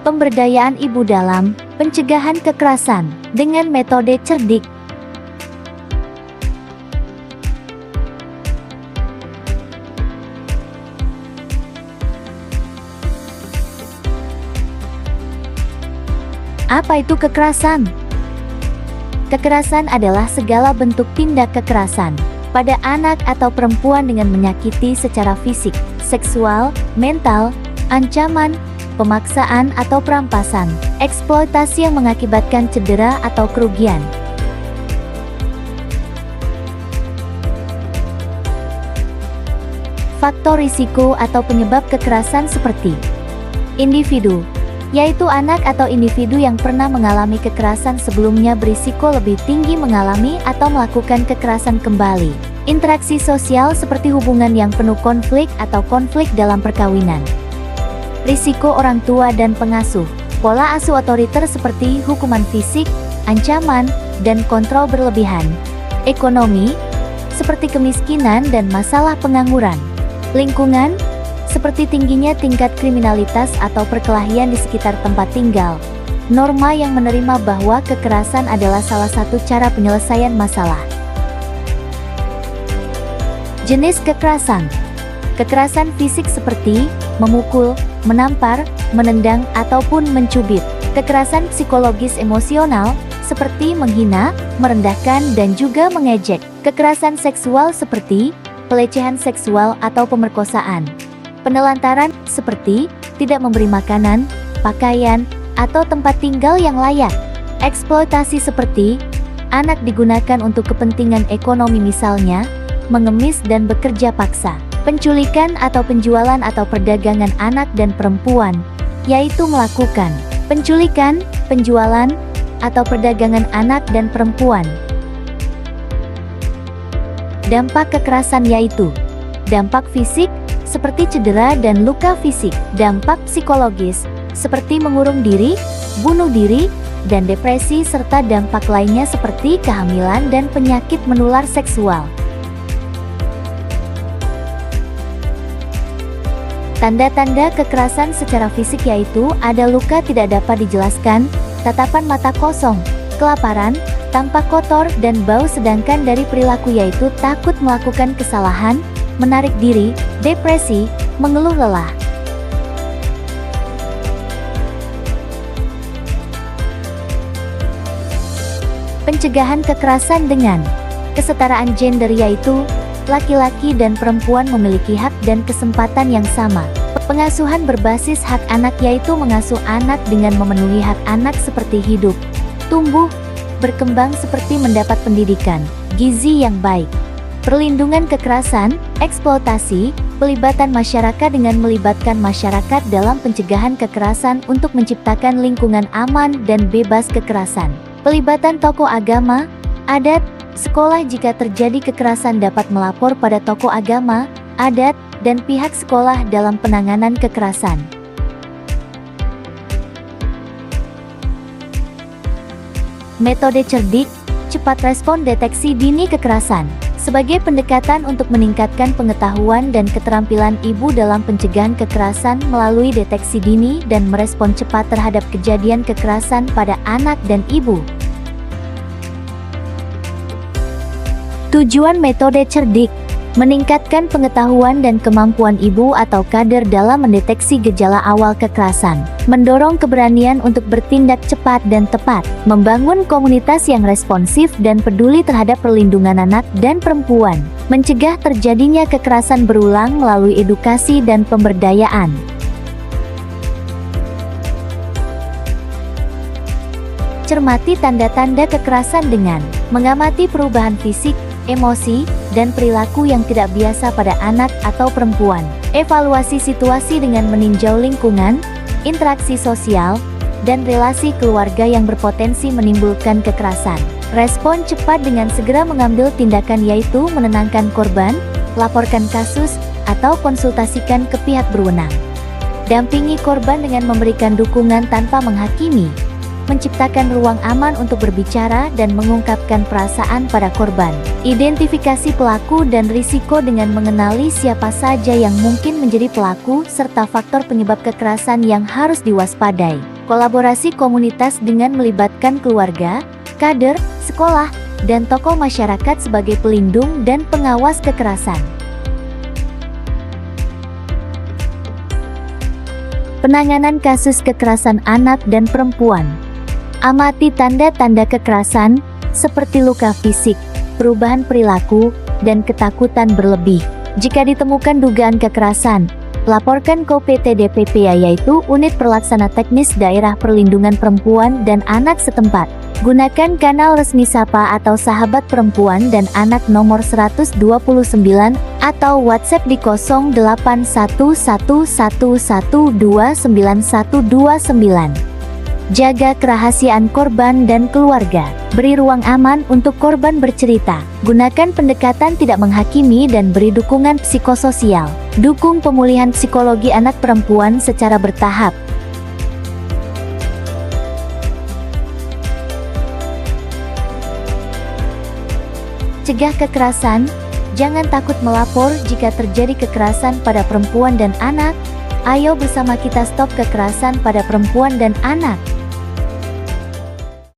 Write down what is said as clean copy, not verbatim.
Pemberdayaan ibu dalam pencegahan kekerasan dengan metode cerdik. Apa itu kekerasan? Kekerasan adalah segala bentuk tindak kekerasan pada anak atau perempuan dengan menyakiti secara fisik, seksual, mental, ancaman, pemaksaan atau perampasan, eksploitasi yang mengakibatkan cedera atau kerugian. Faktor risiko atau penyebab kekerasan seperti individu, yaitu anak atau individu yang pernah mengalami kekerasan sebelumnya berisiko lebih tinggi mengalami atau melakukan kekerasan kembali. Interaksi sosial seperti hubungan yang penuh konflik atau konflik dalam perkawinan. Risiko orang tua dan pengasuh, pola asuh otoriter seperti hukuman fisik, ancaman, dan kontrol berlebihan. Ekonomi, seperti kemiskinan dan masalah pengangguran. Lingkungan, seperti tingginya tingkat kriminalitas atau perkelahian di sekitar tempat tinggal. Norma yang menerima bahwa kekerasan adalah salah satu cara penyelesaian masalah. Jenis kekerasan. Kekerasan fisik seperti memukul, menampar, menendang, ataupun mencubit. Kekerasan psikologis emosional, seperti menghina, merendahkan, dan juga mengejek. Kekerasan seksual seperti pelecehan seksual atau pemerkosaan. Penelantaran, seperti tidak memberi makanan, pakaian, atau tempat tinggal yang layak. Eksploitasi seperti anak digunakan untuk kepentingan ekonomi misalnya, mengemis dan bekerja paksa. Penculikan atau penjualan atau perdagangan anak dan perempuan, yaitu melakukan penculikan, penjualan, atau perdagangan anak dan perempuan. Dampak kekerasan yaitu dampak fisik, seperti cedera dan luka fisik. Dampak psikologis, seperti mengurung diri, bunuh diri, dan depresi, serta dampak lainnya seperti kehamilan dan penyakit menular seksual. Tanda-tanda kekerasan secara fisik yaitu ada luka tidak dapat dijelaskan, tatapan mata kosong, kelaparan, tampak kotor dan bau. Sedangkan dari perilaku yaitu takut melakukan kesalahan, menarik diri, depresi, mengeluh lelah. Pencegahan kekerasan dengan kesetaraan gender yaitu laki-laki dan perempuan memiliki hak dan kesempatan yang sama. Pengasuhan berbasis hak anak yaitu mengasuh anak dengan memenuhi hak anak seperti hidup, tumbuh, berkembang seperti mendapat pendidikan, gizi yang baik. Perlindungan kekerasan, eksploitasi, pelibatan masyarakat dengan melibatkan masyarakat dalam pencegahan kekerasan untuk menciptakan lingkungan aman dan bebas kekerasan. Pelibatan tokoh agama, adat, sekolah jika terjadi kekerasan dapat melapor pada tokoh agama, adat, dan pihak sekolah dalam penanganan kekerasan. Metode cerdik, cepat respon deteksi dini kekerasan. Sebagai pendekatan untuk meningkatkan pengetahuan dan keterampilan ibu dalam pencegahan kekerasan melalui deteksi dini dan merespon cepat terhadap kejadian kekerasan pada anak dan ibu. Tujuan metode cerdik, meningkatkan pengetahuan dan kemampuan ibu atau kader dalam mendeteksi gejala awal kekerasan, mendorong keberanian untuk bertindak cepat dan tepat, membangun komunitas yang responsif dan peduli terhadap perlindungan anak dan perempuan, mencegah terjadinya kekerasan berulang melalui edukasi dan pemberdayaan. Cermati tanda-tanda kekerasan dengan mengamati perubahan fisik, emosi, dan perilaku yang tidak biasa pada anak atau perempuan. Evaluasi situasi dengan meninjau lingkungan, interaksi sosial, dan relasi keluarga yang berpotensi menimbulkan kekerasan. Respon cepat dengan segera mengambil tindakan yaitu menenangkan korban, laporkan kasus, atau konsultasikan ke pihak berwenang. Dampingi korban dengan memberikan dukungan tanpa menghakimi, menciptakan ruang aman untuk berbicara dan mengungkapkan perasaan pada korban. Identifikasi pelaku dan risiko dengan mengenali siapa saja yang mungkin menjadi pelaku serta faktor penyebab kekerasan yang harus diwaspadai. Kolaborasi komunitas dengan melibatkan keluarga, kader, sekolah, dan tokoh masyarakat sebagai pelindung dan pengawas kekerasan. Penanganan kasus kekerasan anak dan perempuan. Amati tanda-tanda kekerasan, seperti luka fisik, perubahan perilaku, dan ketakutan berlebih. Jika ditemukan dugaan kekerasan, laporkan ke PTDPPA, yaitu Unit Pelaksana Teknis Daerah Perlindungan Perempuan dan Anak setempat. Gunakan kanal resmi Sapa atau Sahabat Perempuan dan Anak nomor 129 atau WhatsApp di 081111291129. Jaga kerahasiaan korban dan keluarga. Beri ruang aman untuk korban bercerita. Gunakan pendekatan tidak menghakimi dan beri dukungan psikososial. Dukung pemulihan psikologi anak perempuan secara bertahap. Cegah kekerasan. Jangan takut melapor jika terjadi kekerasan pada perempuan dan anak. Ayo bersama kita stop kekerasan pada perempuan dan anak.